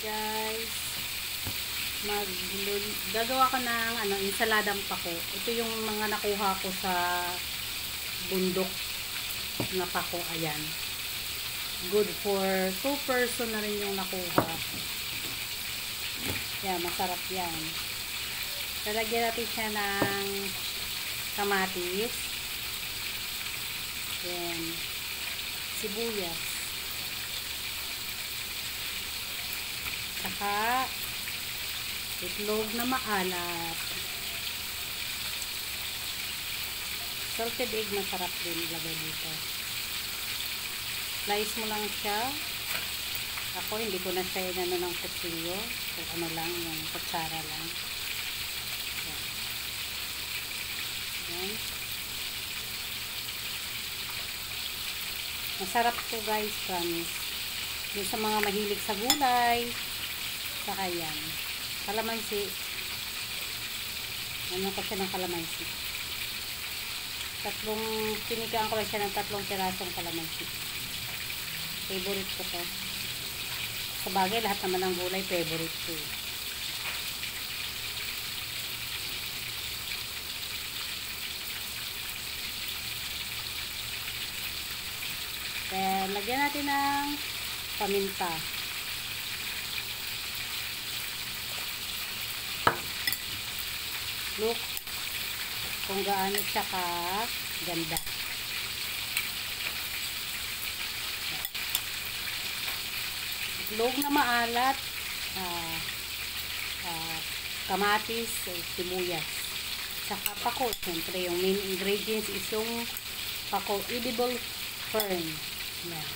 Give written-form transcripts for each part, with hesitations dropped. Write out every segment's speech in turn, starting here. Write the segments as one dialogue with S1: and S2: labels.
S1: guys, gagawa ko ng insaladang pako. Ito yung mga nakuha ko sa bundok na pako. Ayan, good for 2 person na rin yung nakuha. Yan, masarap yan. Lalagyan natin siya ng kamatis, then sibuyas, saka itlog na maalat. Salted egg, masarap din ilagay dito. Slice mo lang siya. Ako hindi ko na siya inano ng kutsilyo, so ano lang, yung kutsara lang. Yan. Masarap to guys, promise. Yung sa mga mahilig sa gulay, saka yan, kalamansi. Ano ko siya ng kalamansi. Pinigaan ko lang siya ng 3 pirasong kalamansi. Favorite ko to. Sa bagay, lahat naman ng gulay, favorite ko. Then, lagyan natin ng paminta. Look kung gaano siya ka-ganda. Itlog na maalat, kamatis, sibuyas, saka pako. Siyempre, yung main ingredients is yung pako, edible fern. Yan.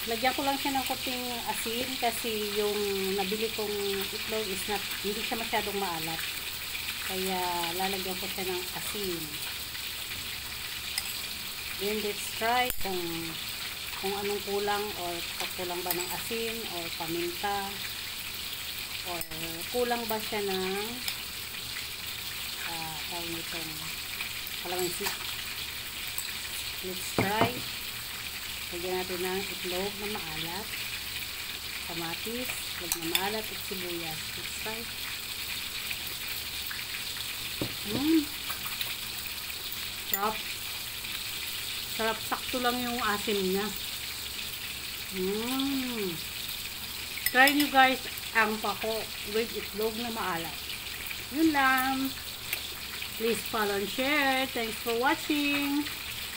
S1: Lagyan ko lang siya ng konting asin kasi yung nabili kong itlog is hindi siya masyadong maalat. Kaya lalagyan ko siya ng asin. Then let's try kung anong kulang, or kulang ba ng asin or paminta, or kulang ba siya ng tawag nitong kalamansi. Let's try. Lagyan natin ng itlog na maalat, kamatis, itlog na maalat, at sibuyas. Let's try. Sarap. Sarap, sakto lang yung asim niya. Try nyo guys ang pako with itlog na maalat. Yun lang. Please follow and share. Thanks for watching.